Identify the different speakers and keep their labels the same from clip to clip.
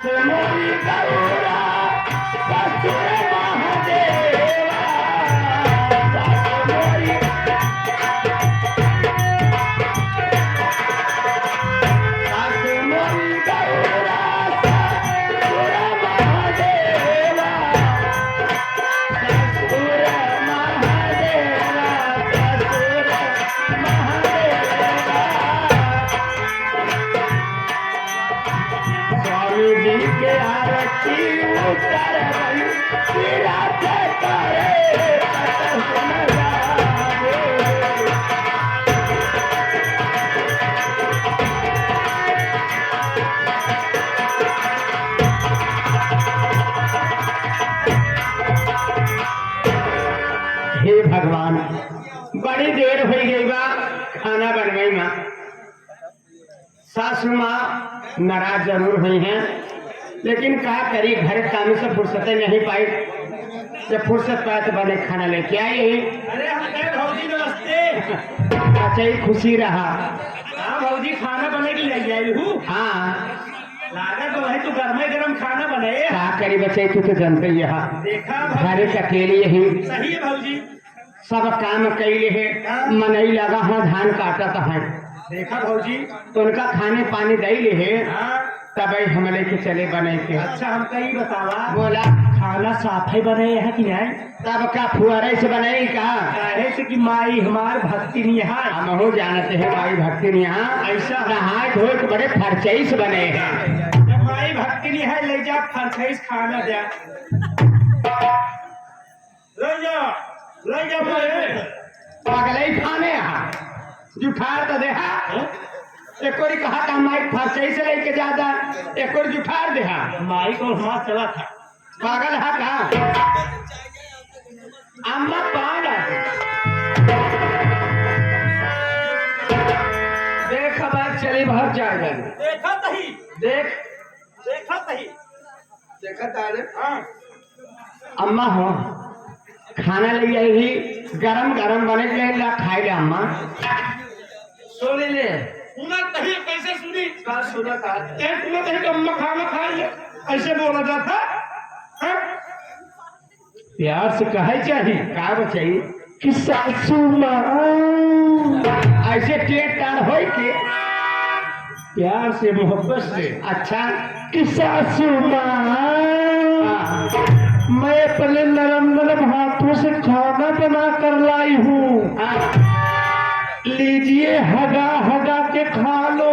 Speaker 1: हे भगवान, बड़ी देर हो गई बा खाना बनवाई माँ। सासू माँ नाराज जरूर हुई हैं, लेकिन क्या करी, घर काम से फुर्सत नहीं पाई। जब फुर्सत पाए तो बने खाना लेके आई।
Speaker 2: अरे हम भौजी नमस्ते।
Speaker 1: अच्छा ही खुशी रहा।
Speaker 2: हाँ भौजी खाना बने के ले आई हूँ।
Speaker 1: हाँ
Speaker 2: लागत तो है तू गर्मे गर्म खाना बने।
Speaker 1: क्या करी बच्चे, तू तो जानते ही है
Speaker 2: देखा
Speaker 1: घर के अकेले ही
Speaker 2: सही है भौजी।
Speaker 1: सब काम कैले है, मनई लगा है, धान काटत है।
Speaker 2: देखा भौजी
Speaker 1: तो उनका खाने पानी दे है,
Speaker 2: हाँ
Speaker 1: तब हम लेके चले बने के।
Speaker 2: अच्छा हमका ही बतावा,
Speaker 1: बोला
Speaker 2: खाना साफ ही बने है कि नहीं?
Speaker 1: तब का फुहारे से बनाई का
Speaker 2: काहे से कि माई हमार भक्ति नहीं है।
Speaker 1: हम हो जानते हैं माई भक्ति नहीं यहाँ
Speaker 2: ऐसा
Speaker 1: नहाए धोए के बड़े फरचई से बने हैं।
Speaker 2: जब माई भक्ति नहीं है ले जा फरसाइस खाना दे ले जा
Speaker 1: पगलई खाने यहाँ जुठार तो देहा एक और कहा था माई फरचई से लेके जाता, एक और जुठार देहा।
Speaker 2: माई को वहां चला था
Speaker 1: पागल है कहा अम्मा पागल देख बात चली भर जाएगा।
Speaker 2: देखा तही
Speaker 1: देख
Speaker 2: देखा तही
Speaker 1: देखा तारे
Speaker 2: हाँ
Speaker 1: अम्मा हो खाना ले आई ही गरम गरम बने के लिए ला खाई ले अम्मा। सोने ले
Speaker 2: सुना तही कैसे सुनी?
Speaker 1: का सुना था
Speaker 2: एक सुना तही कि अम्मा खाना खाई ऐसे बोला जाता हाँ?
Speaker 1: प्यार से कहे चाहिए का बचाई कि सासू माँ ऐसे टेट टार हो के
Speaker 2: प्यार से मोहब्बत से।
Speaker 1: अच्छा कि सासू माँ मैं अपने नरम नरम हाथों से खाना बना कर लाई हूँ, लीजिए हगा हगा के खा लो।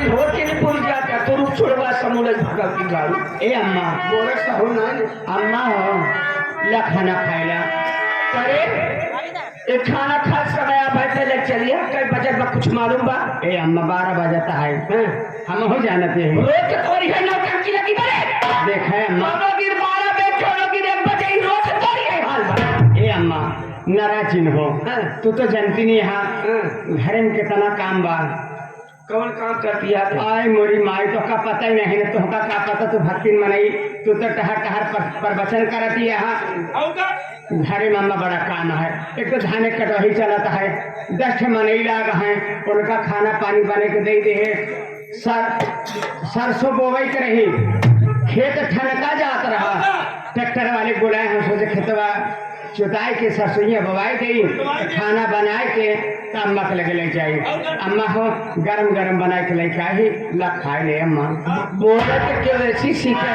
Speaker 1: हो के नहीं भूल जाता तो रुक छोड़वा समूलज भगा की गाड़ी। ए अम्मा बोले सहो ना अम्मा हो ला खाना खाएला करे एक खाना खा समय आप बैठे ले चलिए कई बजट में कुछ मालूम बा। ए अम्मा 12 बजता है हम हो जानते हैं रोज थोड़ी है नौटंकी लगी बड़े देखा है अम्मा 12 बजे छोड़ो 1 बजे रोज थोड़ी है हाल बा। ए अम्मा नाराजिन हो तू तो जानती नहीं यहाँ घर में कितना काम बा। कौन काम करती है? आय मोरी माई तो का पता ही नहीं है, तो का पता तू भक्ति मनाई तू तो टहर टहर प्रवचन करती है। घरे में अम्मा बड़ा काम है, एक तो धाने कटोही चलता है, 10 मनई लाग है, उनका खाना पानी बने के दे है। सरसों बोवई के रही खेत ठनका जात रहा, ट्रैक्टर वाले बुलाए हम सोचे खेतवा चुताई के सरसोईया बोवाई गई, खाना बनाए के तो अम्मा के लगे ले जाए। अम्मा हो गरम गरम बनाए के लेके आई ला खाए ले अम्मा। बोले तो क्यों ऐसी सीखे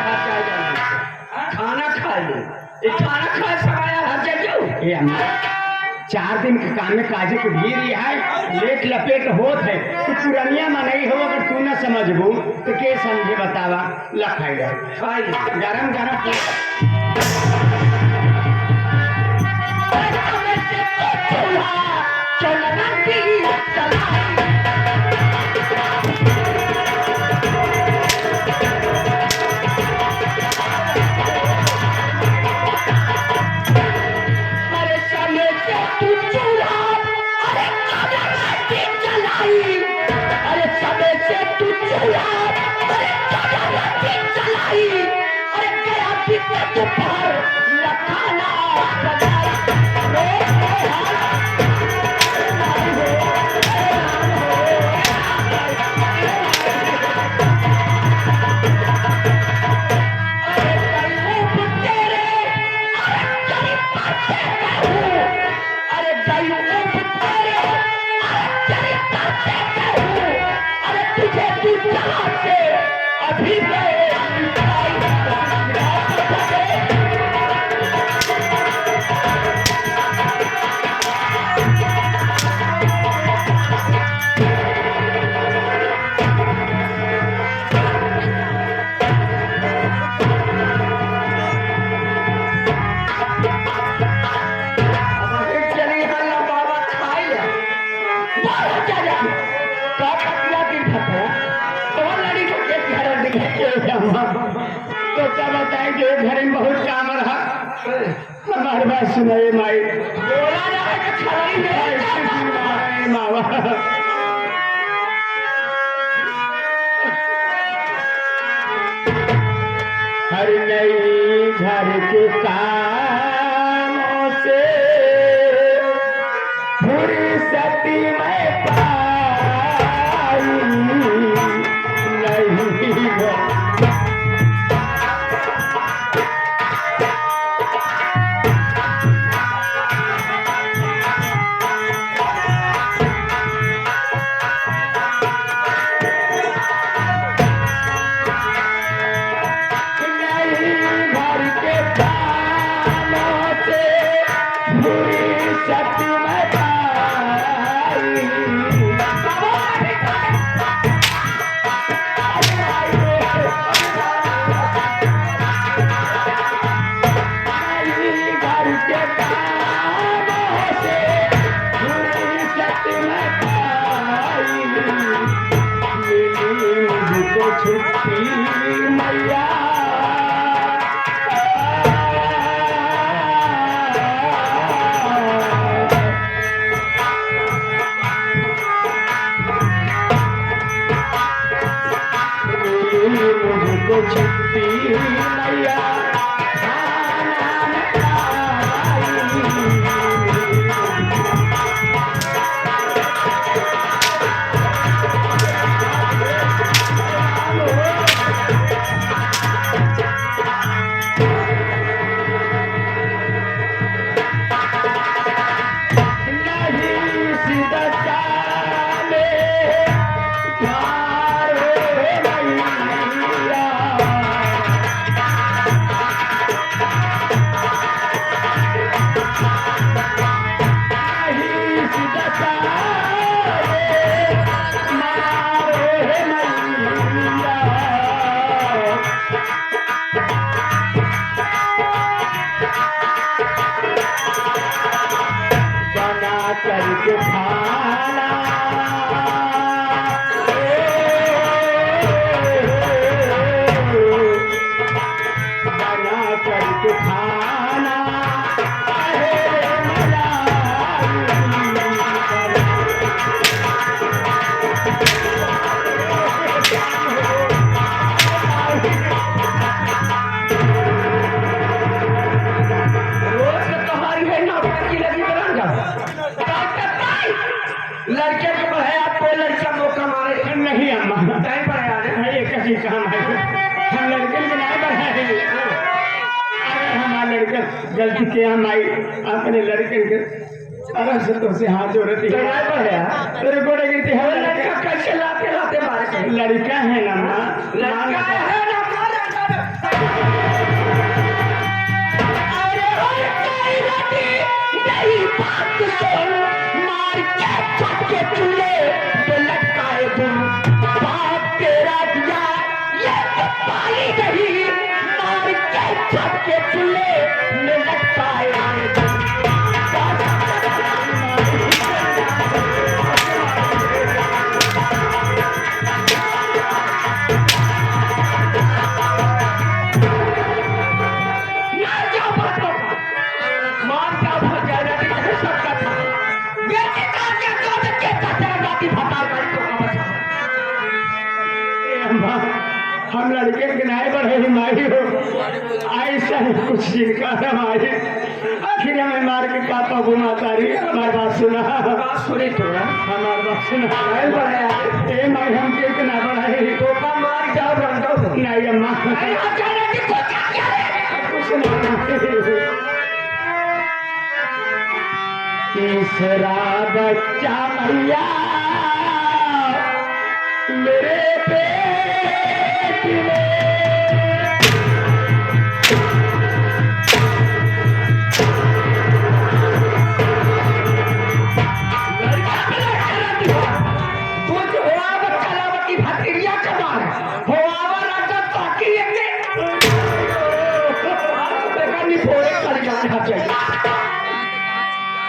Speaker 1: खाना खा ले खाना खा सकाया हर जगह। ए अम्मा 4 दिन के काम में काजे के भीड़ है, लेट लपेट होत है, तो पुरानिया में नहीं हो अगर तू न समझबू तो के समझे बतावा। ला खाई गरम गरम भी तो क्या बताएंगे घर में बहुत काम रहा हमारे बात सुनाए माई बोला जाए कि खड़ी में मावा हर नई घर के कामों से फुर्सती में पाई नहीं करके खाना बना करके खाना लड़के को बढ़ाया कोई लड़का मौका मारे नहीं अम्मा टाइम पर आने एक ही काम है हम लड़के को नहीं बढ़ाए अगर हमारे लड़के गलती किया माई अपने लड़के के अरे से तो से हाथ जोड़ती है नहीं बढ़ाया तेरे गोड़े गिरती है लड़का कैसे लाते लाते मारे लड़का है ना मां लड़का है ना अरे नहीं बात सुन मार के चूल्हे पे लटकाए तुम बाप तेरा दिया ये तो पाई नहीं मार के छत के चूल्हे में लटकाए हम लड़के के नाय बढ़े मारी हो ऐसा कुछ जिनका हमारी आखिर हमें मार के पापा घुमा तारी हमारी बात सुना बात सुनी थोड़ा हमारी बात सुना नाय बढ़ाया ए मार हम के ना बढ़ाए तो का मार जाओ रन दो नहीं अम्मा तीसरा बच्चा मैया मेरे पेट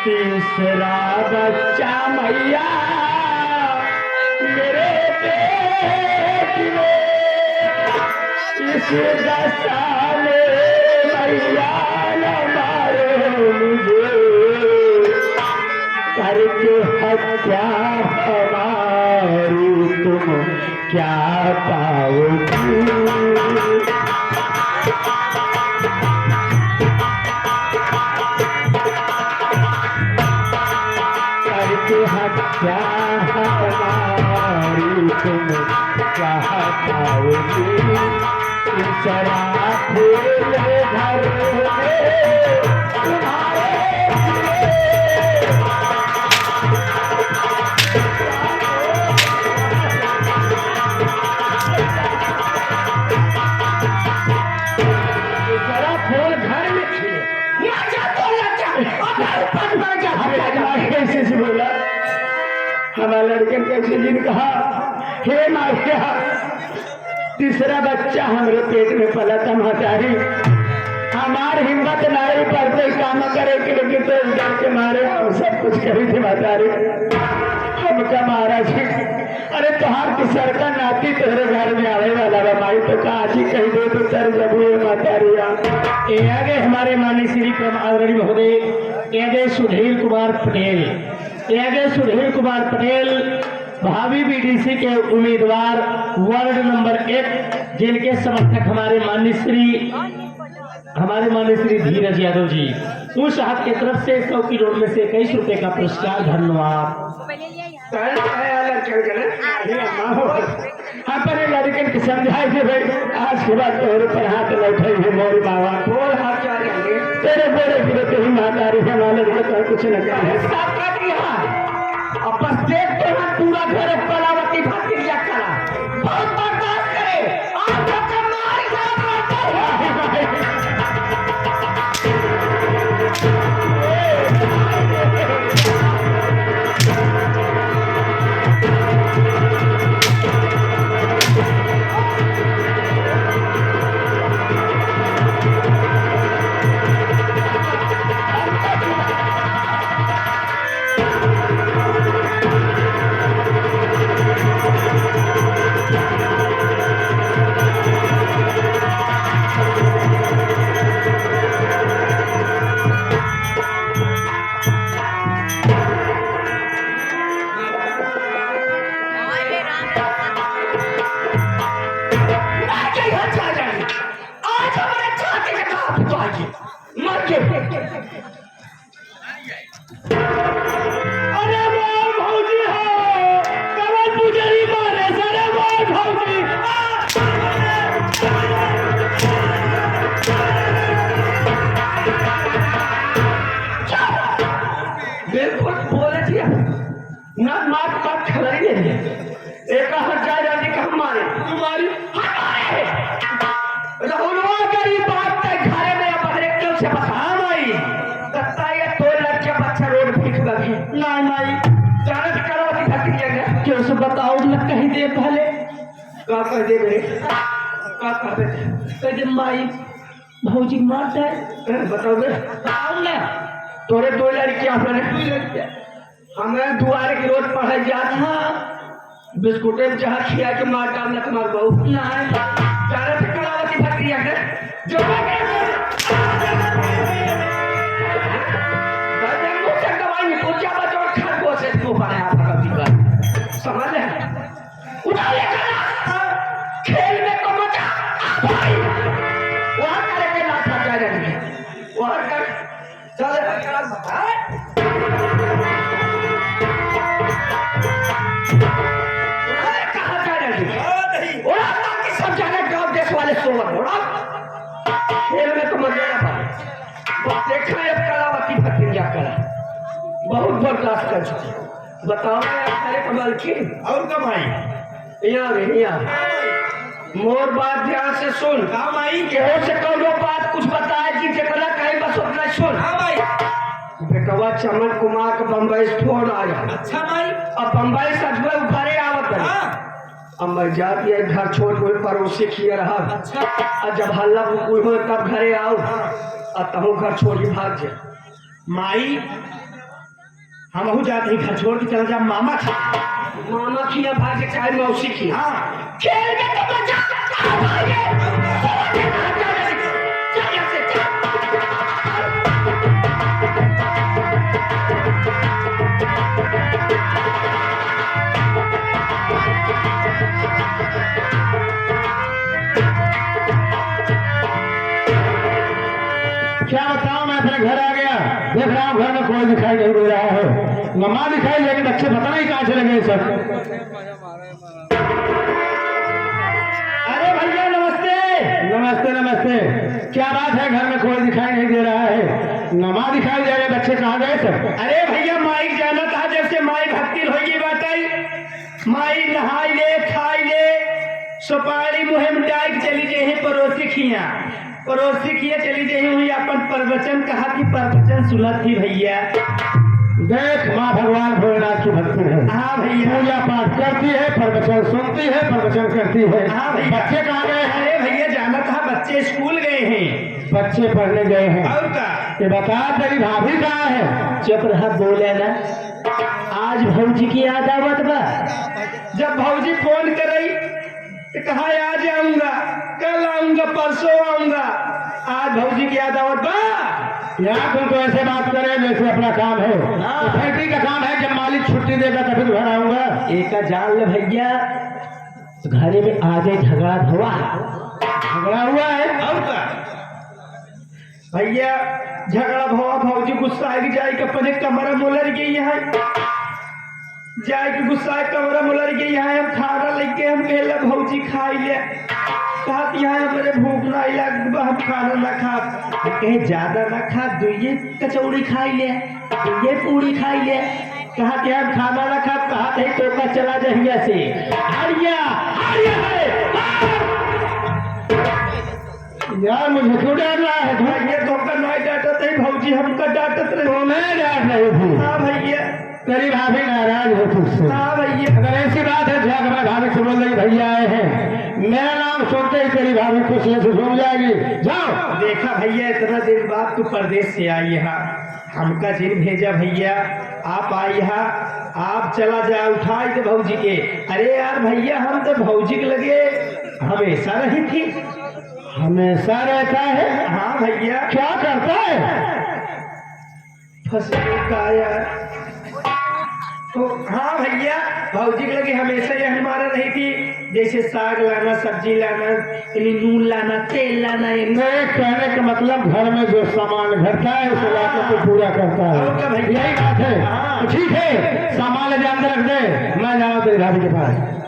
Speaker 1: तीसरा बच्चा मैया मेरे पेट में इस दशा में मैया न मारो मुझे करके हत्या हमारी तुम क्या पाओगी हत्या हमारी तुम क्या पाओगी शराब घर तुम्हारे फूल घर में खिले कैसे से बोला हमारे लड़के कैसे दिन कहा हे माया तीसरा बच्चा हमारे पेट में पला था महतारी हमार हिम्मत नारी पड़ते काम करे के लेकिन तो डर के मारे हम सब कुछ करी थे महतारी हमका महाराज अरे तुहार की सर का नाती तेरे घर में आने वाला बा माई तो का आज ही कह दे तो सर जब हुए महतारिया ये आगे हमारे माननीय श्री आदरणीय महोदय आगे सुधीर कुमार पटेल आगे सुधीर कुमार पटेल भावी बीडीसी के उम्मीदवार वार्ड नंबर 1 जिनके समर्थक हमारे माननीय श्री धीरज यादव जी उस साहब की तरफ से 100 की रोड में से 21 रुपए का पुरस्कार धन्यवाद अपने लड़कन के समझाए थे भाई आज के बाद तोरे पर हाथ बैठे हुए मोरी बाबा बोल हाथ क्या करेंगे तेरे बोले गिरे तेरी मातारी है माले तो कुछ न करे अब बस देखते हैं पूरा घर कलावती भाती क्या करा बहुत बर्दाश्त करे आज तक मार बताओ न कहीं दे पहले का कह दे मेरे का कह दे माई भौजी मार दे बताओ बे ना तोरे 2 लड़कियां अपने हमें दुआरे की रोज पढ़े जात हां बिस्कुटे में जहां खिया के मार डाल न मार बहु ना जाने से कलावती भक्तिया के जो समझ ले उठा ले खेल में को मचा वहां करे के ना था जाने वहां कर चल करा बता अरे कहां जा रही नहीं ओरा ताकि सब जाने गांव देश वाले सोवर ओरा खेल में तो मजा ना पाए बस देखा है कलावती भक्तिया करा बहुत बर्दाश्त कर चुकी बताओ अरे कमाल की और कब आई यहाँ मोर बात ध्यान से सुन।
Speaker 2: हाँ माई।
Speaker 1: केहो से कौनो बात कुछ बताए कि जकरा कहीं बस उतना सुन।
Speaker 2: हाँ माई।
Speaker 1: बेटवा चमन कुमार के बम्बई से फोन आया।
Speaker 2: अच्छा माई।
Speaker 1: अब बम्बई से अजमेर उठारे आवत है।
Speaker 2: हाँ।
Speaker 1: अब मैं जाती है घर छोड़ कोई पड़ोसी खिया रहा।
Speaker 2: अच्छा।
Speaker 1: और जब हल्ला कोई हो तब घरे आओ और तहु घर छोड़ के भाग जाए।
Speaker 2: माई हम जाते ही घर छोड़ के चल जा मामा खा।
Speaker 1: मामा खिया भाग के चाहे मौसी खिया।
Speaker 2: हाँ।
Speaker 1: खेल में तो मजा
Speaker 3: क्या बताऊं, मैं अपने घर आ गया, देख रहा हूँ घर में कोई दिखाई नहीं दे रहा है। मम्मा दिखाई, लेकिन बच्चे पता नहीं कहाँ चले गए सब।
Speaker 2: अरे भैया नमस्ते।
Speaker 3: नमस्ते नमस्ते। क्या बात है, घर में कोई दिखाई नहीं दे रहा है, नमा दिखाई दे रहे, बच्चे कहाँ गए सब?
Speaker 2: अरे भैया माई जाना था, जब से माई भक्ति होगी बताई। माई नहाई ले खाई ले सुपारी मुहे मिटाई चली जे पड़ोसी खिया। पड़ोसी खिया चली जे हुई अपन प्रवचन कहा कि प्रवचन सुनत थी भैया।
Speaker 3: देख माँ भगवान भोलेनाथ की भक्ति है।
Speaker 2: हाँ भैया।
Speaker 3: पूजा पाठ करती है, प्रवचन सुनती है, प्रवचन करती है।
Speaker 2: हाँ भैया।
Speaker 3: बच्चे कहाँ गए हैं?
Speaker 2: अरे भैया जाना था, बच्चे स्कूल गए हैं।
Speaker 3: बच्चे पढ़ने गए हैं।
Speaker 2: और का
Speaker 3: ये बता, तेरी भाभी कहाँ है?
Speaker 1: चुप रहा, बोले ना। आज भौजी की याद आवत बा।
Speaker 2: जब भौजी फोन करई तो कहा आज आऊंगा, कल आऊंगा, परसों आऊंगा। आज भौजी की याद आवत बा।
Speaker 3: यहाँ तुमको ऐसे बात करे जैसे अपना काम है।
Speaker 2: हाँ।
Speaker 3: फैक्ट्री का काम है, जब मालिक छुट्टी देगा तभी तो घर आऊंगा।
Speaker 1: एक जान ले भैया, घरे में आगे झगड़ा हुआ।
Speaker 3: झगड़ा हुआ है?
Speaker 2: और का भैया झगड़ा भवा, भौजी गुस्सा आएगी, जाए के अपने कमरा मुलर गई है, जाए के गुस्सा कमरा मुलर गई है। हम खाना लेके हम कहला भौजी खाई ले, कहत यहाँ हमारे भूख नहीं लग, हम खाना ना खा। कहे ज्यादा ना खा, दुइये कचौड़ी खाई ले, दुइये पूरी खाई ले। कहा कि हम खाना ना खा, कहा थे तो का चला जहिया से हरिया हरिया है।
Speaker 3: यार मुझे क्यों डांट रहा है तू?
Speaker 2: भैया धोखा नहीं डांटत है, भौजी हमका डांटत रहे।
Speaker 3: तो मैं डांट रही थी।
Speaker 2: हाँ भैया।
Speaker 3: तेरी भाभी नाराज है तुझसे।
Speaker 2: हाँ भैया।
Speaker 3: अगर ऐसी बात है, जाकर अपने भाभी से बोल रही भैया आए हैं, मेरा नाम सुनते ही तेरी भाभी खुशी से झूम जाएगी। जाओ।
Speaker 2: देखा भैया, इतना दिन बाद तू परदेश से आई है, हमका जिन भेजा भैया, आप आई है, आप चला जा, उठाई दे भौजी के। अरे यार भैया, हम तो भौजी के लगे हमेशा रही थी।
Speaker 3: हमेशा रहता है?
Speaker 2: हाँ भैया।
Speaker 3: क्या करता है?
Speaker 2: फसलों का यार। तो हाँ भैया, भौजी के लगे हमेशा ये हमारा रही थी, जैसे साग लाना, सब्जी लाना, नून लाना, तेल लाना।
Speaker 3: मेरे कहने का मतलब घर में जो सामान घटता है उसे लाकर तो पूरा करता है।
Speaker 2: और क्या भैया?
Speaker 3: यही बात है।
Speaker 2: हाँ।
Speaker 3: तो ठीक है, सामान ले अंदर रख दे, मैं जाऊँ तेरी भाभी के पास।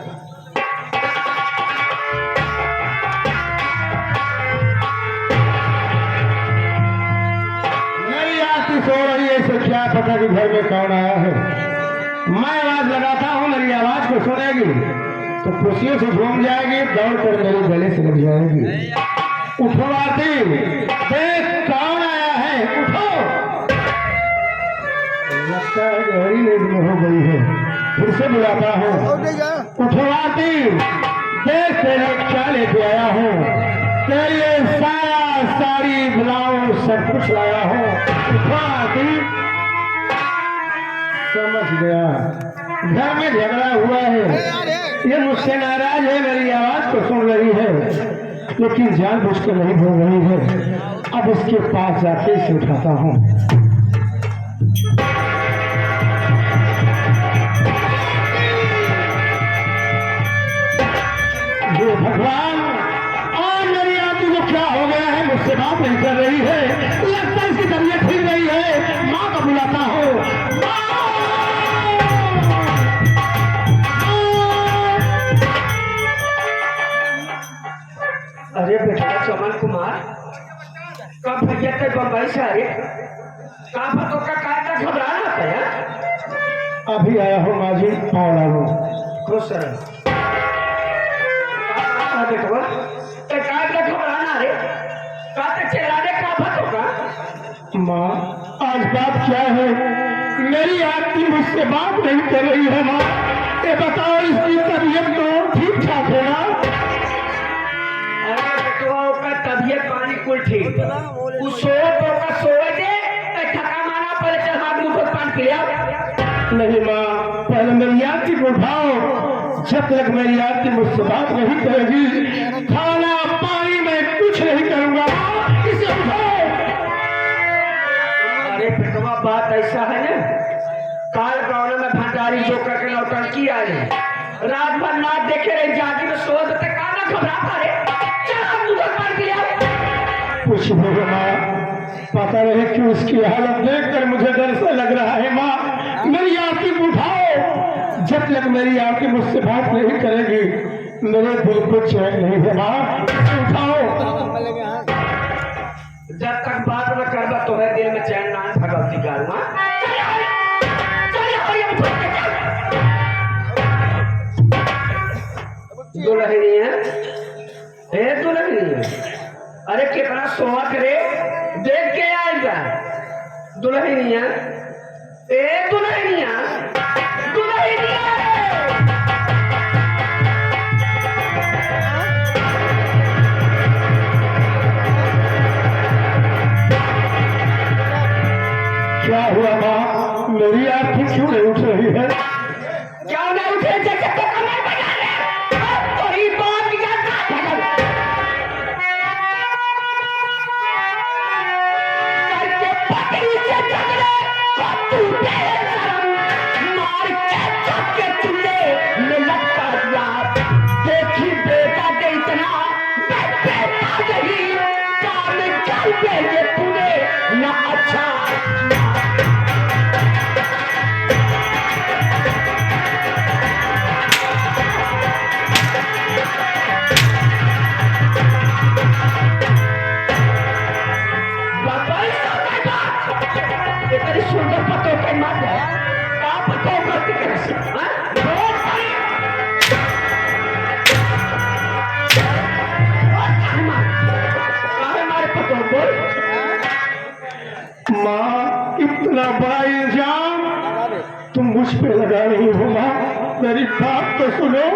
Speaker 3: मेरी आरती सो रही है, इसे क्या पता कि घर में कौन आया है। मैं आवाज लगाता हूँ, मेरी आवाज को सुनेगी तो खुशियों से झूम जाएगी, दौड़ कर मेरे गले से लग जाएगी। उठो आरती, देख कौन आया है, उठो। लगता है गहरी नींद में हो गई है, फिर से बुलाता हूँ। उठो आरती, देख तेरे क्या लेके आया हूँ, तेरे लिए साया साड़ी ब्लाउज सब कुछ लाया हूँ। उठो आरती। समझ गया, घर में झगड़ा हुआ है, ये मुझसे नाराज है, मेरी आवाज को सुन रही है, लेकिन जानबूझ के नहीं बोल रही है। अब इसके पास जाके इसे उठाता हूँ। ये भगवान, और मेरी आदमी को क्या हो गया है, मुझसे बात नहीं कर रही है, लगता है इसकी तबीयत ठीक नहीं है। माँ को बुलाता हूँ।
Speaker 1: अरे बेटा चमन कुमार, कब भैया के बम्बई से आए? कहाँ तो का कायदा घबरा रहा था यार।
Speaker 3: अभी आया हूँ माँ जी, पाँव लागू।
Speaker 1: खुश रहो। बेटवा
Speaker 3: मेरी आरती मुझसे बात नहीं कर रही है माँ। ये बताओ इसकी तबीयत तो ठीक ठाक है ना?
Speaker 1: अरे बेटवा का तबीयत पानी कुल ठीक सोए दे थका माना पहले चल हाथ मुंह धो पानी पिया।
Speaker 3: नहीं माँ, पहले मेरी आरती को उठाओ। जब तक मेरी आरती मुझसे बात नहीं करेगी खाना पानी में कुछ नहीं करूंगा। इसे उठाओ।
Speaker 1: अरे बेटवा बात ऐसा है ना, काल गाँव में भंडारी जो करके लौटंकी आ रही, रात भर ना देखे रहे जागी में सोच काना घबराता रे। चल हाथ मुंह धो पानी पिया।
Speaker 3: कुछ नहीं माँ, पता नहीं क्यों इसकी हालत देखकर मुझे डर सा लग रहा है माँ। मेरी आरती को उठाओ। जब तक मेरी आरती मुझसे बात नहीं करेगी मेरे दिल को चैन नहीं है माँ। उठाओ।
Speaker 1: जब तक बात न करबा तुम्हें दिल में चैन ना भगवती गारूंगा। दुल्हनी है, ए दुल्हनी है। अरे कितना सोहत रे, देख के आएगा। दुल्हनिया ए दुल्हनिया दुल्हनिया
Speaker 3: क्या हुआ माँ, मेरी आरती क्यों नहीं उठ रही है?
Speaker 1: क्या नहीं उठे जैसे तो कमर बजा ले। तो ही बात ना अच्छा सुंदर पत्तों के मत है आप पत्तों करती कैसे हमारे पत्तों बोल।
Speaker 3: माँ, इतना बड़ा इल्जाम तुम मुझ पे लगा रही हो माँ। मेरी बात तो सुनो।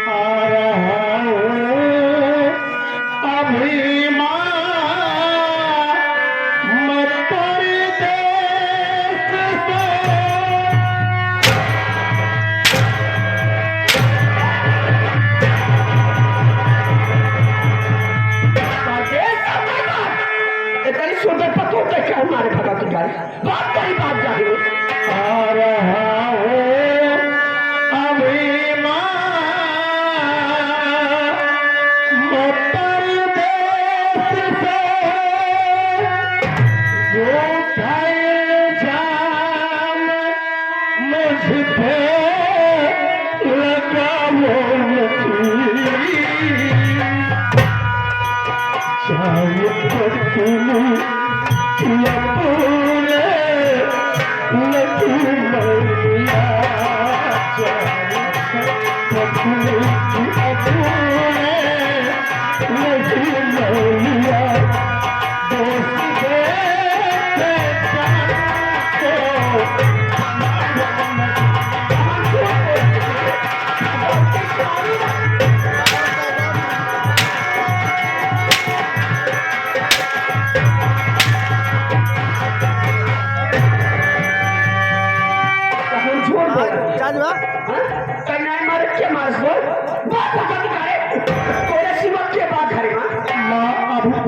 Speaker 3: आ रहा हूँ अभी माँ, मैं परदेश से।
Speaker 1: सुंदर पत्तों के क्या हमारे भगत गाड़ी बात करी बात जागी
Speaker 3: आ रहा हूँ अभी माँ, मैं परदेश से। जो इल्जाम मुझ पे लगा वो चाहे तुम या पूरे लेकिन मैया चाहे लेकिन मैया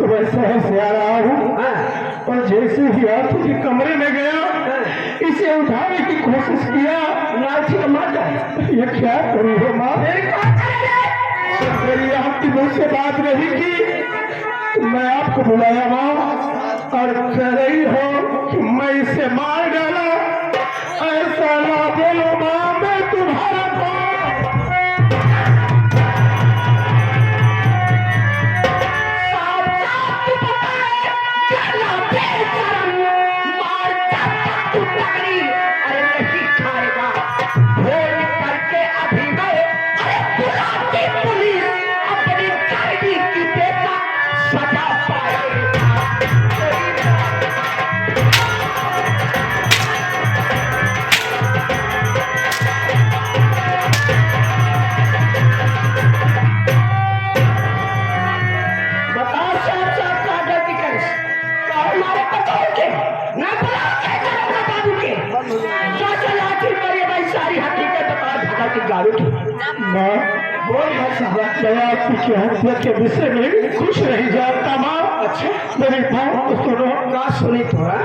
Speaker 3: दोस्त शहर से आ रहा हूँ और जैसे ही आरती के कमरे में गया इसे उठाने की कोशिश किया। ये क्या करी हो माँ? मेरी आपकी मुझसे बात नहीं की, मैं आपको बुलाया माँ और कह रही हो कि मैं इसे मार डाला। ऐसा ना बोलो माँ, मैं तुम्हारा
Speaker 1: करके अभी गए। अरे पुलिस अपनी कैदी की गाड़ी तू
Speaker 3: माँ
Speaker 1: बोल भाई साहब
Speaker 3: मैं आपकी हत्या के विषय में कुछ नहीं जानता माँ।
Speaker 1: अच्छा
Speaker 3: मेरी बात तो सुनो।
Speaker 1: का सुनी थोड़ा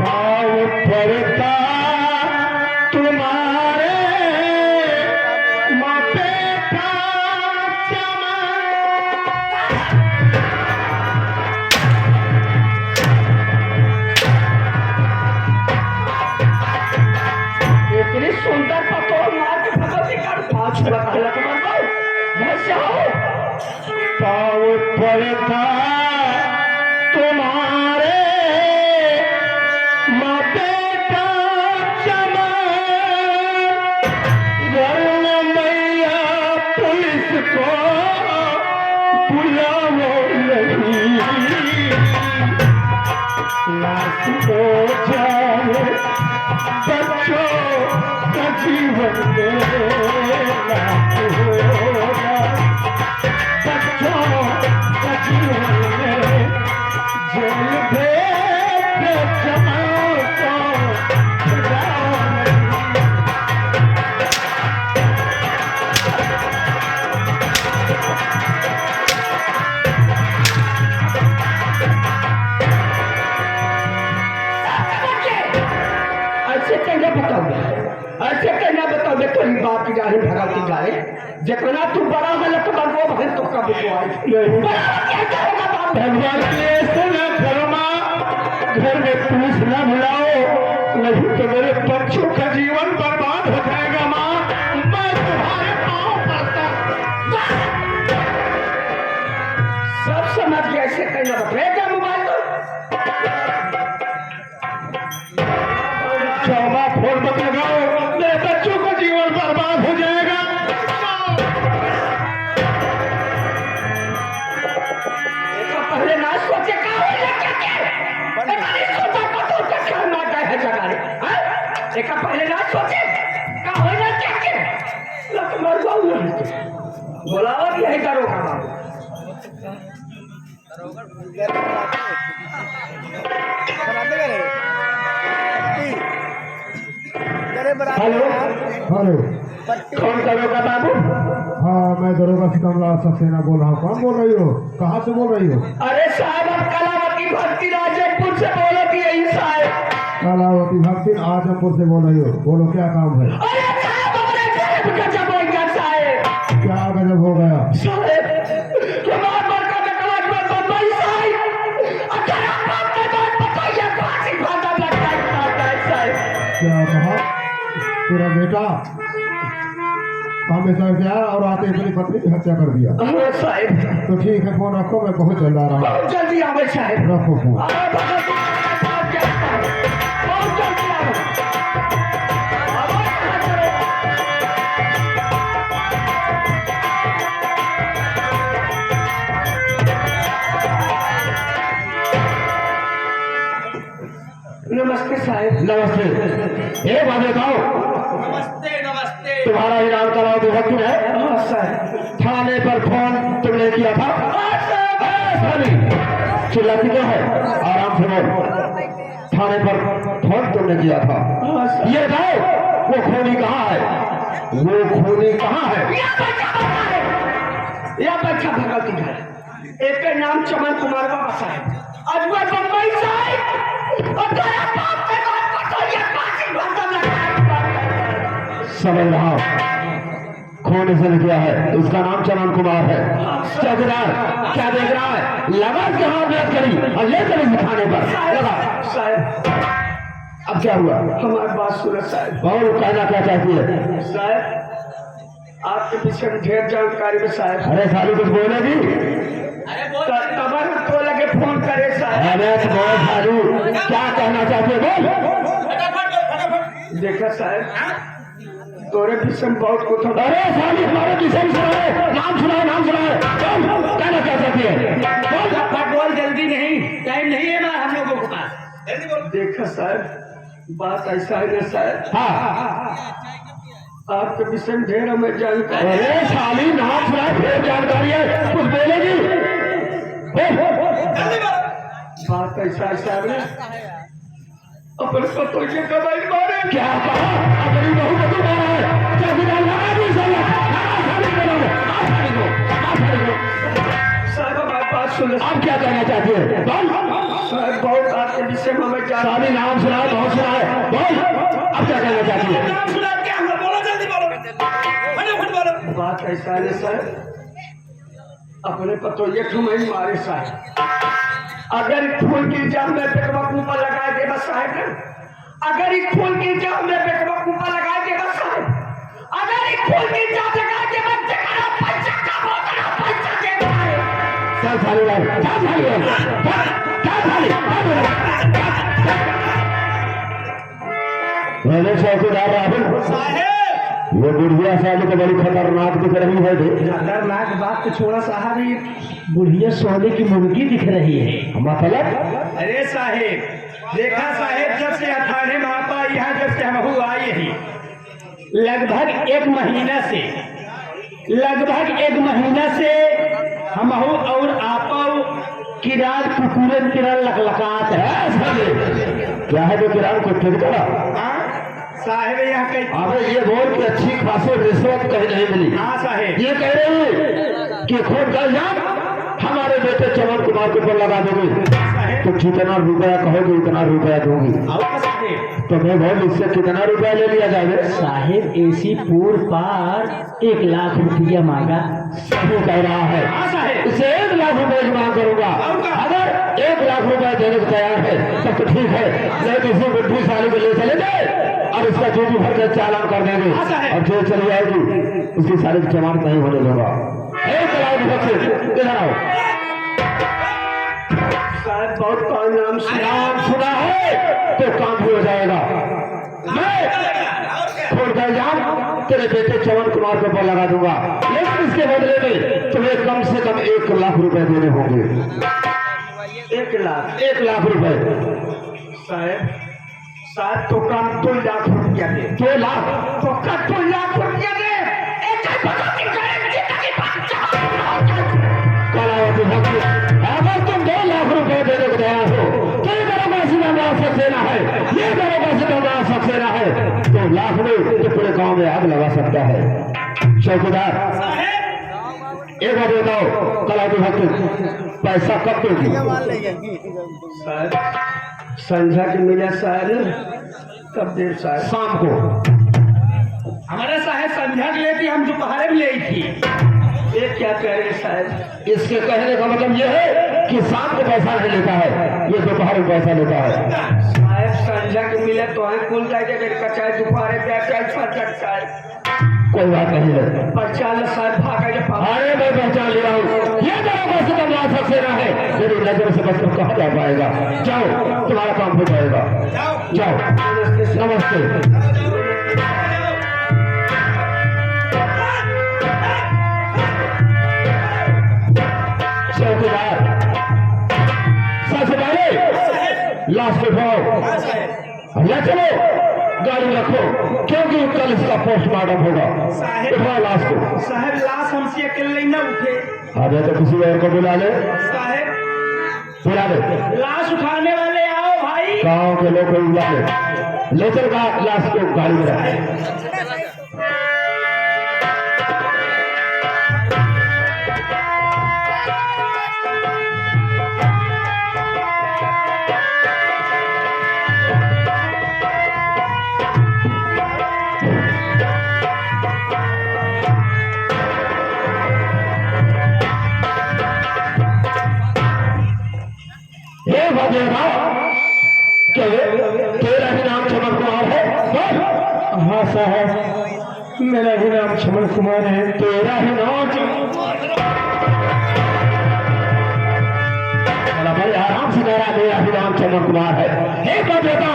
Speaker 3: पाँव पड़ता तुम्हारे माथे का चमन।
Speaker 1: इतनी सुंदर पतो मार के भगवती कर पांच बताया तुम्हारे को भैया हो
Speaker 3: पाँव पड़ता तुम्हारे माथे का चमन। वरुण मैया पुलिस को बुलाओ नहीं। लाश को जाने बच्चों का जीवन मेरा होगा। बच्चों का जीवन मेरे जेल भेज जमाओ को जाओ नहीं।
Speaker 1: ऐसे कहना बताओगे ऐसे कहना बताओगे तेरी बात की जाए भगवती जाए जितना तू बड़ा है तो वो भले तो कब
Speaker 3: भगवान की ऐसे न करो माँ। घर में पुलिस न बुलाओ नहीं तो मेरे बच्चों का जीवन बर्बाद हो जाएगा माँ। मैं तुम्हारे पाँव पड़ता।
Speaker 1: सब समझ गया ऐसे कहना बताएगा मोबाइल तो
Speaker 3: चौबा फोन मत लगाओ मेरे बच्चों का जीवन बर्बाद हो जाएगा।
Speaker 1: तो पहले ना सोचे का हो या क्या क्या नहीं सोचा का तो क्या मारता है जगह हैं एक पहले ना सोचे का हो या क्या क्या लग मर जाओ बोलावा भी है दरोगा बाबू
Speaker 3: हेलो हेलो कौन दरोगा बाबू?
Speaker 4: हाँ मैं दरोगा से कमला सक्सेना बोल रहा हूँ। कौन बोल रही हो? कहाँ से बोल रही हो?
Speaker 1: अरे साहब आप कलावती भक्ति राजपुर से बोलो कि यही साहब
Speaker 4: कलावती भक्ति आजमपुर से बोल रही हो। बोलो क्या काम है?
Speaker 1: अरे साहब हमारे गजब गजब हो गया साहब
Speaker 4: क्या गजब हो गया?
Speaker 1: साहब हमारे बड़का बेटा में बम्बई साहब अगर आप के बाद बताइए फांसी फांदा लगता है साहब
Speaker 4: क्या कहा? तेरा बेटा हमेशा गया और आते अपनी पत्नी की हत्या कर दिया।
Speaker 1: हाँ साहब
Speaker 4: तो ठीक है फोन रखो, मैं बहुत जल्द आ रहा हूँ।
Speaker 1: बहुत जल्दी आवे साहब
Speaker 4: रखो फोन।
Speaker 1: अरे भगत बहुत जल्दी आओ नमस्ते साहब
Speaker 3: नमस्ते। एक बात बताओ
Speaker 1: नमस्ते नमस्ते
Speaker 3: तुम्हारा ही नाम कलावती भक्ति है?
Speaker 1: हाँ साहब
Speaker 3: थाने पर फोन तुमने किया था? चिल्लाती क्यों है? आराम से बोल। थाने पर फोन तुमने किया था? ये बताओ वो खूनी कहाँ है? वो खूनी कहाँ है?
Speaker 1: यह बच्चा भगवती है एक का नाम चमन कुमार बाबा साहब आज वह बम्बई साहब और तेरा बाप के बाप को तो ये फांसी फांदा लगा
Speaker 3: समझ रहा हूँ खून इसने किया है। उसका नाम चमन कुमार है। चौकीदार क्या देख रहा है? लगा के हाथ में करी और ले चली थाने पर लगा।
Speaker 1: साहब
Speaker 3: अब क्या हुआ?
Speaker 1: हमारी बात सुनो साहब
Speaker 3: और कहना क्या चाहती है?
Speaker 1: साहब आपके पीछे में ढेर जानकारी में साहब
Speaker 3: अरे साली कुछ बोलेगी?
Speaker 1: तबर तो लगे फोन करे साहब
Speaker 3: अरे बोल सालू क्या कहना चाहती है? बोल।
Speaker 1: देखा साहब तोरे पीछे में बहुत कुछ होता
Speaker 3: अरे साली हमारे पीछे भी सुनाए, नाम सुनाए, नाम सुनाए। बोल, कहना क्या चाहती है? बोल।
Speaker 1: बोल जल्दी नहीं टाइम नहीं है ना हम लोगों के पास देखा साहब बात ऐसा है ना साहब
Speaker 3: हाँ
Speaker 1: आपके विषय में ढेर हमें जानकारी
Speaker 3: अरे साली नाम सुनाए फिर जानकारी है कुछ बोलेगी? बोल।
Speaker 1: बात ऐसा है साहब ने अपन पतों के कमाई मारे।
Speaker 3: क्या कहा? अपनी बहू को तू मारा है? चौकीदार लगा दी साला, लगा सारी करोगे, मार दो।
Speaker 1: साहब हमारी बात सुन।
Speaker 3: आप क्या कहना चाहते हैं? बोल।
Speaker 1: साहब बहुत आपके विषय में मैं जानता
Speaker 3: सारी नाम सुना है, बहुत सुना है, बोल। अब क्या कहना चाहती है?
Speaker 2: नाम सुना क्या हुआ? बोलो जल्दी बोलो, फटाफट बोलो।
Speaker 1: हूँ। बात ऐसा है साहब, अपने पतों ये ठुमई मारे साहब। अगर फूल की जाम में पेटवा ऊपर लगा दे बस साहब ना। अगर एक फूल की जाम में पेटवा ऊपर लगा दे बस साहब। अगर एक फूल की जाम लगा दे बस जगह पैसा का होता पैसा के भाई।
Speaker 3: चल साली लाल, चल साली लाल, चल साली, मैंने चौकीदार राहुल
Speaker 2: साहेब
Speaker 3: ये बुढ़िया साली तो बड़ी खतरनाक दिख रही है।
Speaker 2: खतरनाक बात तो छोड़ा साहब, ये बुढ़िया सोने की मुर्गी दिख रही है।
Speaker 3: मतलब
Speaker 2: अरे साहेब देखा साहेब, जब से अठारह मापा यहाँ जब से हम आई ही लगभग एक महीना से हम और आपा किरार कुकुरन किरण लकलकात है।
Speaker 3: क्या है जो किरान को ठीक करा?
Speaker 2: हाँ साहेब यहाँ कहीं।
Speaker 3: अबे ये बोल कि अच्छी खासी रिश्वत कहीं नहीं मिली।
Speaker 2: हाँ साहेब
Speaker 3: ये कह रहे हैं कि खुद का इल्जाम हमारे बेटे चमन कुमार के ऊपर लगा दोगे तो कितना रुपया कहोगे उतना रुपया दूंगी।
Speaker 2: और साहेब
Speaker 3: तो मैं बोल इससे कितना रुपया ले लिया जाए?
Speaker 2: साहेब ऐसी पूर पार 1 लाख रुपया मांगा।
Speaker 3: सही कह रहा है।
Speaker 2: हाँ साहेब
Speaker 3: इसे 1 लाख रुपए की मांग करूंगा। अगर 1 लाख रुपए देने को तैयार है तब तो ठीक है, नहीं तो इसी बुढ़ी साली को ले चले जाए और इसका जो भी भर कर चालान कर देंगे और जो चली जाएगी उसकी सारी की जमानत नहीं होने दूंगा। 1 लाख रुपए इधर आओ।
Speaker 1: साहब बहुत का नाम
Speaker 3: नाम सुना है तो काम भी हो जाएगा। मैं खुद का इल्जाम तेरे बेटे चमन कुमार के ऊपर लगा दूंगा, लेकिन इसके बदले में तुम्हें कम से कम 1 लाख रुपए देने होंगे।
Speaker 1: 1
Speaker 3: लाख रुपए।
Speaker 1: साहब तो कम 2 लाख रुपया दे।
Speaker 3: 2 लाख
Speaker 1: तो कम 2 लाख रुपया दे।
Speaker 3: कलावती भक्ति, अगर तुम 2 लाख रुपए देने को तैयार हो तो ये दरोगा सिकंदर सक्सेना है, ये दरोगा सिकंदर सक्सेना है 2 लाख में तो पूरे गांव में आग लगा सकता है। चौकीदार एक बात बताओ, कलावती भक्ति पैसा कब दोगी?
Speaker 1: साहब संध्या के मिला साहब कब देर साहब?
Speaker 3: शाम को।
Speaker 2: हमारे साहेब संध्या के लिए थी, हम दोपहर में ले थी।
Speaker 1: ये क्या कह रहे साहब?
Speaker 3: इसके कहने का मतलब यह है कि शाम को पैसा नहीं लेता है, ये दोपहर में पैसा लेता है।
Speaker 1: साहब संध्या के मिले तो है खुल जाएगा मेरे का चाहे दोपहर चाहे सकता है।
Speaker 3: कोई बात नहीं है।
Speaker 1: पहचान साहब भागा जब
Speaker 3: अरे मैं पहचान लिया हूँ, ये दरोगा सिकंदर सक्सेना है, मेरी नजर से बचकर कहा जा पाएगा। जाओ तुम्हारा काम हो जाएगा, जाओ। नमस्ते। चौकीदार सबसे पहले लाश को उठाओ, ले चलो गाड़ी रखो, क्योंकि कल इसका पोस्टमार्टम होगा। उठाओ लाश को।
Speaker 2: साहेब लाश हमसे अकेले न उठे।
Speaker 3: अरे तो किसी और को बुला ले,
Speaker 2: साहेब
Speaker 3: बुला ले,
Speaker 2: लाश उठाने वाले आओ भाई।
Speaker 3: गांव के लोग को बुला ले चल लाश को गाड़ी में रख। तेरा ही नाम चमन कुमार है? हाँ साहब मेरा भी नाम चमन कुमार है। तेरा ही नाम भाई आराम से मेरा भी नाम चमन कुमार है। एक बात बता,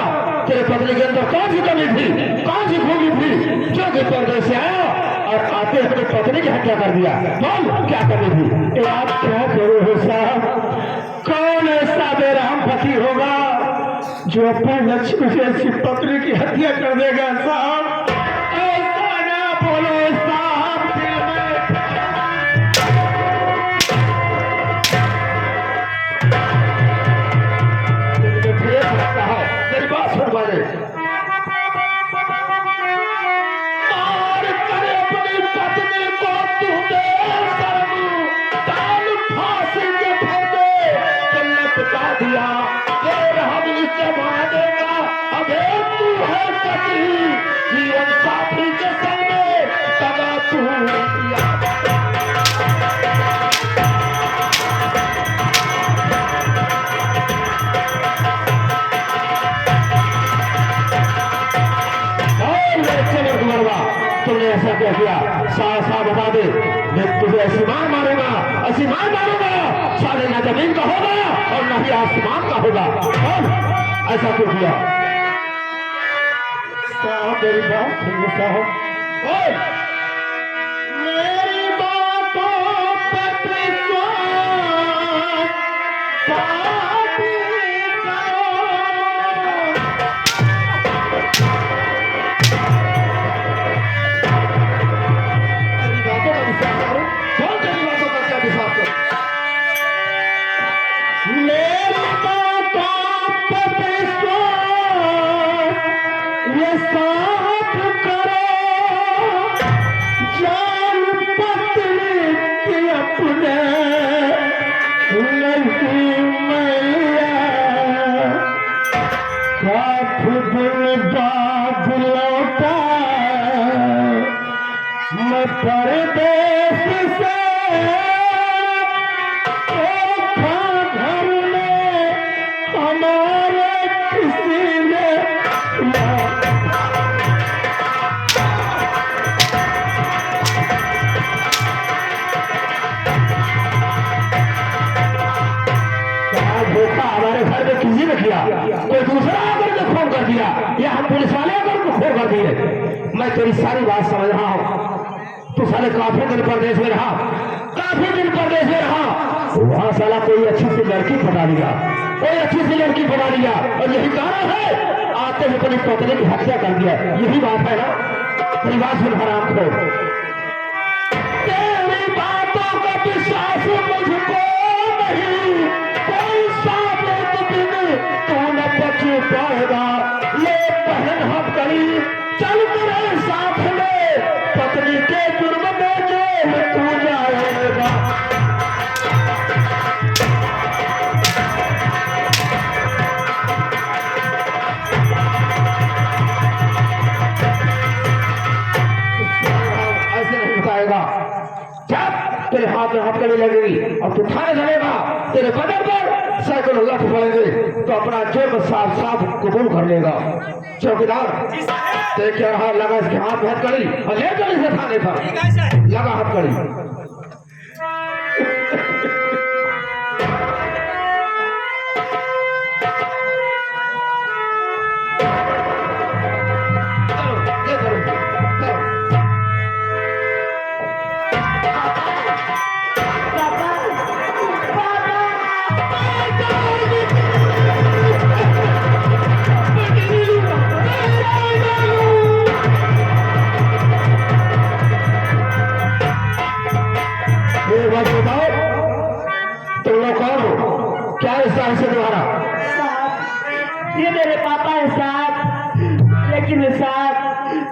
Speaker 3: तेरे पत्नी के अंदर कौन सी कमी थी, कौन सी खूबी थी जो कि परदेश से आया और आते अपनी पत्नी की हत्या कर दिया? बोल क्या कमी थी? आप क्या करो हो साहब, कौन ऐसा बेरहम पति होगा जो अपने लक्ष्मी जैसी पत्नी की हत्या कर देगा? साहब ऐसा ना बोलो साहब, मेरी बात सुन भाई, तुमने ऐसा क्या किया? साफ साफ बता दे, मैं तुझे ऐसी मार मारूंगा, ऐसी मार मारूंगा, साले ना जमीन का होगा और ना ही आसमान का होगा। कौन ऐसा क्यों किया? साहब मेरी बात सुनिए साहब। मेरी बातों पर विश्वास करो। परदेश से घर में हमारे किसी ने धोखा हमारे घर में किसी ने किया? कोई दूसरा आकर के फोन कर दिया या हम पुलिस वाले आकर के फोन कर दिए? मैं तेरी सारी बात समझ रहा हूँ। तू साले काफी दिन परदेश में रहा, काफी दिन परदेश में रहा, वहां साला कोई अच्छी सी लड़की पटा लिया, कोई अच्छी सी लड़की पटा लिया और यही कारण है आते ही अपनी पत्नी की हत्या कर दिया। यही बात है ना? तेरी बात सुन हराम खोर, तेरी बातों का विश्वास मुझको नहीं, कोई साबित दिन तू न बच पाएगा। ले पहन हथकड़ी, चल तेरे साथ में पत्नी के जुर्म में जेल तू जाएगा। ऐसे नहीं बताएगा। जब तेरे हाथ में हथकड़ी लगेगी और तू थाने चलेगा, तेरे बदन पर सैकड़ों लठ पड़ेंगे तो अपना जुर्म साफ साफ कबूल कर लेगा। चौकीदार देख क्या रहा, लगा इसके हाथ में हथकड़ी और ले चल इसे थाने पर। लगा हथकड़ी।
Speaker 2: ये मेरे पापा है साहब, लेकिन साहब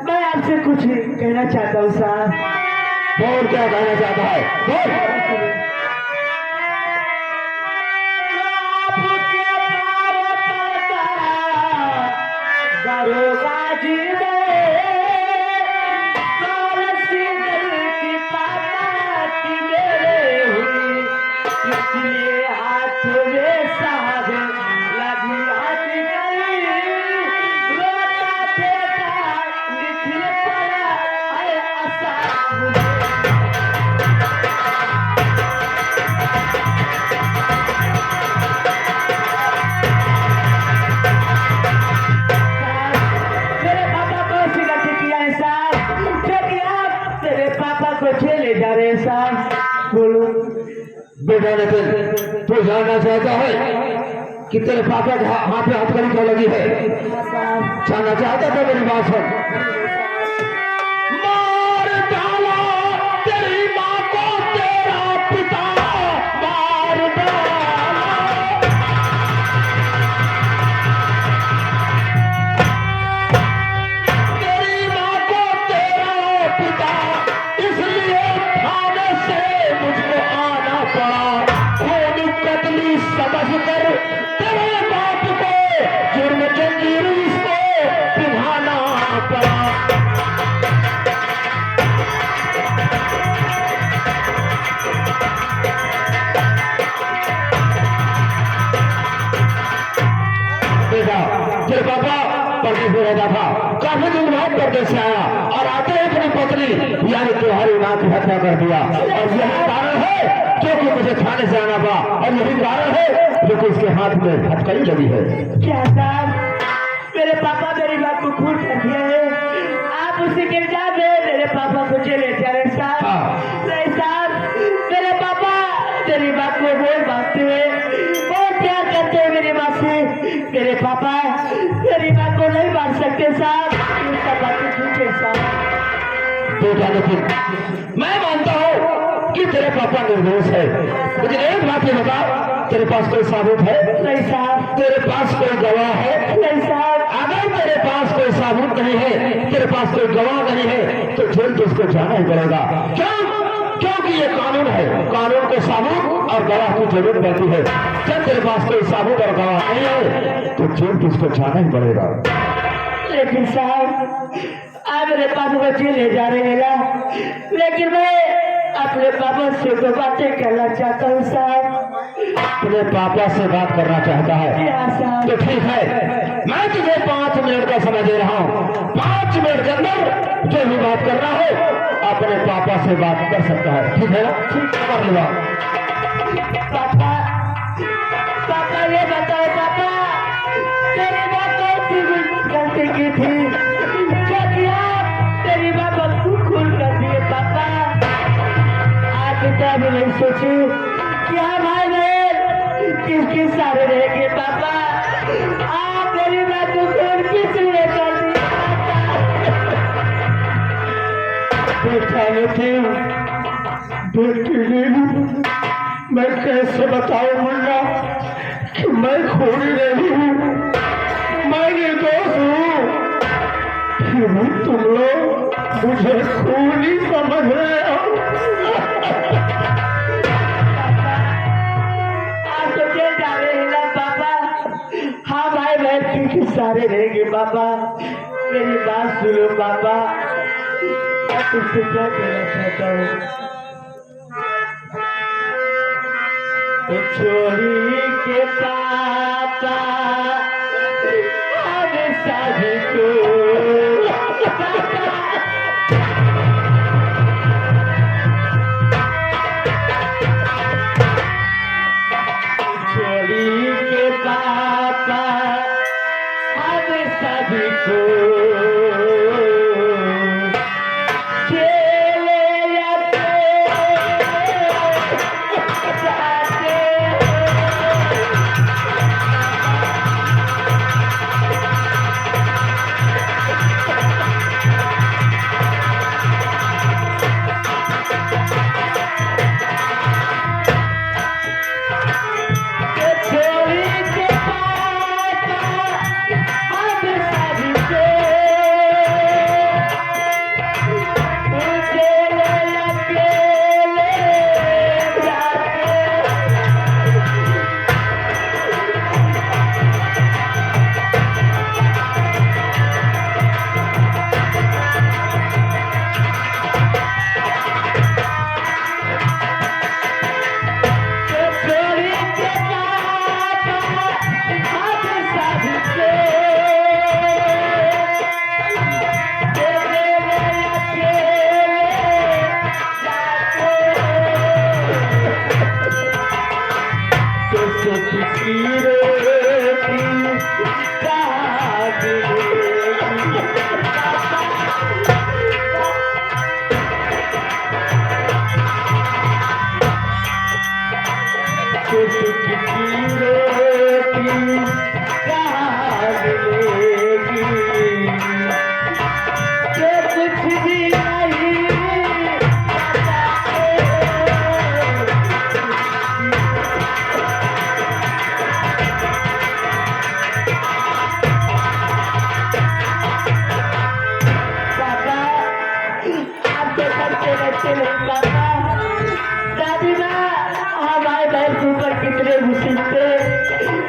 Speaker 2: मैं आपसे कुछ कहना चाहता हूँ साहब।
Speaker 3: और क्या कहना चाहता है? बोल। बोलो बेटा, लेकिन तू जानना चाहता है कि तेरे पापा के हाथ में हथकड़ी क्यों लगी है? जानना चाहता था? मेरी बात सुन। मार डाला तेरी माँ को तेरा पिता, मार डाला तेरी माँ को तेरा पिता, इसलिए थाने से मुझको आना पड़ा। खून कतली समझ कर तेरे बाप को जुर्म जंजीर इसको पिघाना पड़ा। तेरे पापा परदेश में रहता था, काफी दिन बाद परदेश से आया और आते ही अपनी पत्नी यानी तुम्हारी माँ की हत्या कर दिया। और यही कारण है क्योंकि मुझे थाने से आना पड़ा, और यही कारण है जो कि इसके हाथ में हथकड़ी लगी है।
Speaker 2: क्या साहब, मेरे पापा मेरी बात को खून कर दिया है, आप उसे गिरजा दे, मेरे पापा को जेल ले जा रहे साहब। नहीं साहब, मेरे पापा तेरी बात को बहुत मानते हैं, बहुत प्यार करते हैं मेरी माँ से। मेरे पापा तेरी बात को नहीं मान सकते साहब, ये सब बातें झूठ है साहब।
Speaker 3: बेटा नितिन, मैं मानता हूँ कि तेरे पापा निर्दोष है, लेकिन एक बात ये बता, तेरे पास कोई सबूत है?
Speaker 2: नहीं साहब।
Speaker 3: तेरे पास कोई गवाह है?
Speaker 2: नहीं साहब।
Speaker 3: अगर तेरे पास कोई सबूत नहीं है, तेरे पास कोई गवाह नहीं है, तो जेल तो उसको जाना ही पड़ेगा। क्यों? क्योंकि ये कानून है, कानून को सबूत और गवाह की जरूरत पड़ती है। जब तेरे पास कोई सबूत और गवाह नहीं है, तो जेल तो उसको जाना ही पड़ेगा।
Speaker 2: लेकिन साहब, आप मेरे पापा को जेल ले जा रहे हैं ना, लेकिन मैं अपने पापा से दो बातें करना चाहता हूँ साहब।
Speaker 3: अपने पापा से बात करना चाहता है?
Speaker 2: साहब।
Speaker 3: तो ठीक है, मैं तुझे 5 मिनट का समय दे रहा हूँ। 5 मिनट के अंदर जो भी बात करना हो अपने पापा से बात कर सकता है, ठीक है ना? ठीक है, कर लूँगा।
Speaker 2: पापा, पापा ये बताओ पापा, तेरी माँ कौन सी गलती की थी जो कि आप तेरी माँ को खून कर दिए पापा? आप इतना भी नहीं सोचे कि हम भाई बहन किसके सारे रहेंगे पापा? आप तेरी माँ को खून किस लिए कर दिए
Speaker 3: बेटा नितिन, बेटी मैं कैसे बताऊं मुन्ना कि मैं खूनी नहीं हूँ, मैं निर्दोष हूँ, फिर भी तुम लोग मुझे खूनी समझ रहे हो।
Speaker 2: आप तो जेल जा रहे हैं ना पापा? हाँ भाई बहन किसके सारे रहेंगे पापा? मेरी बात सुनो पापा, मैं तुझसे क्या कहना चाहता हूँ। छोरी के पापा हम सभी को छोरी के पापा हम सभी को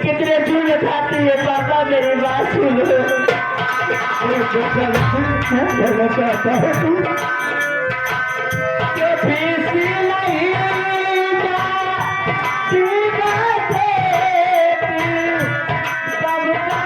Speaker 2: कितने झूठ खाती है पापा, मेरी बात सुनो।
Speaker 3: कहना चाहता है तू?
Speaker 2: सबका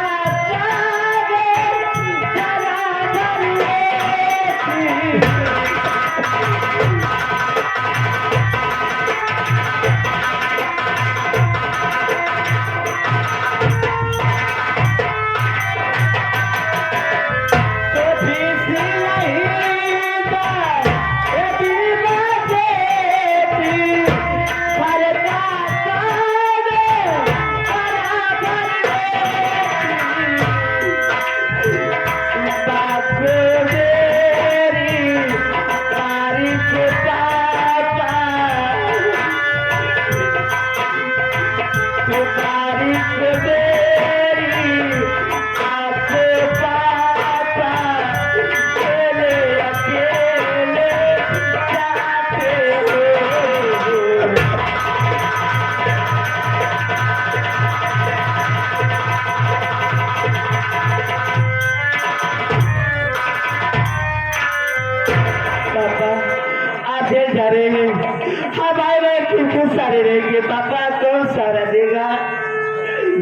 Speaker 1: खूब सारे रहेंगे, पापा कौन सारा देगा?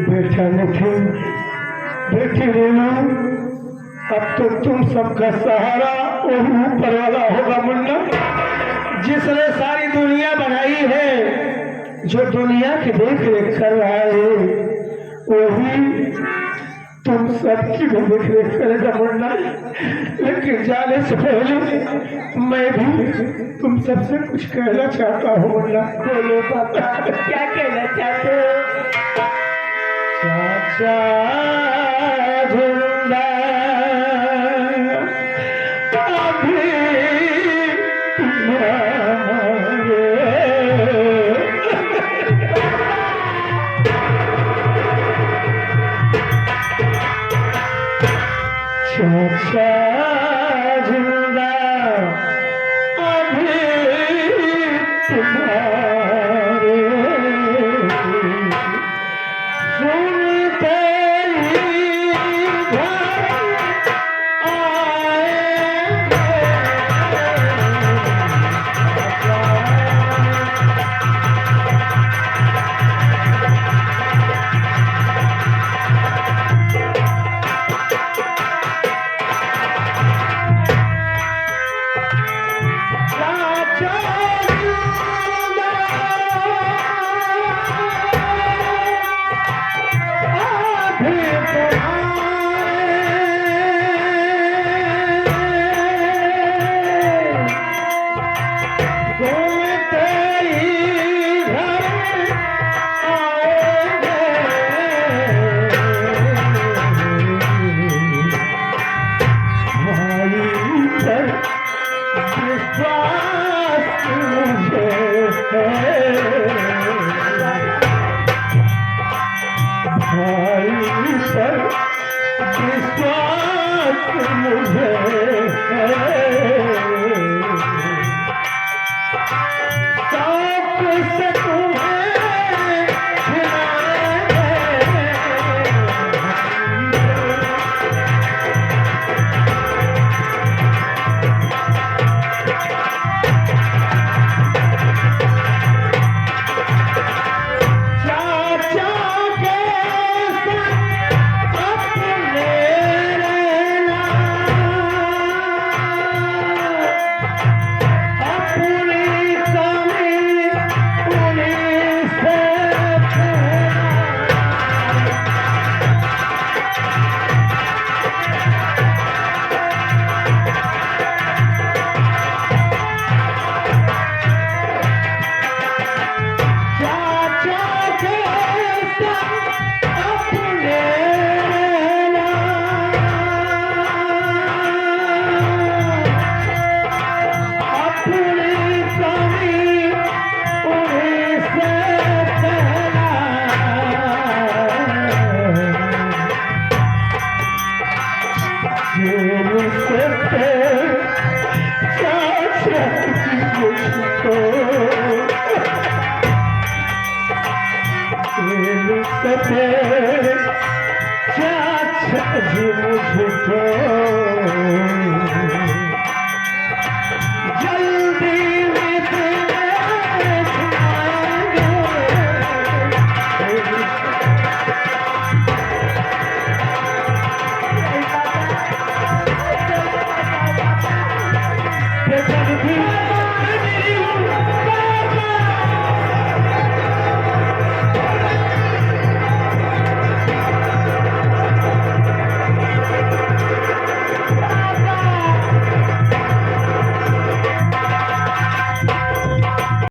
Speaker 3: बेटा निखिल, बेटी रेणु, अब तो तुम सबका सहारा वही ऊपर वाला होगा मुन्ना, जिसने सारी दुनिया बनाई है, जो दुनिया की देख रेख कर रहा है, वही तुम सबकी भी देख रेख करेगा मुन्ना। लेकिन जाने से पहले मैं भी तुम सबसे कुछ कहना चाहता हूँ मुन्ना।
Speaker 1: बोलो पापा, क्या कहना चाहते हो?
Speaker 3: चाचा जिंदा अभी तुम्हारे, चाचा जिंदा अभी तुम्हारे, सुनते ही घर
Speaker 2: से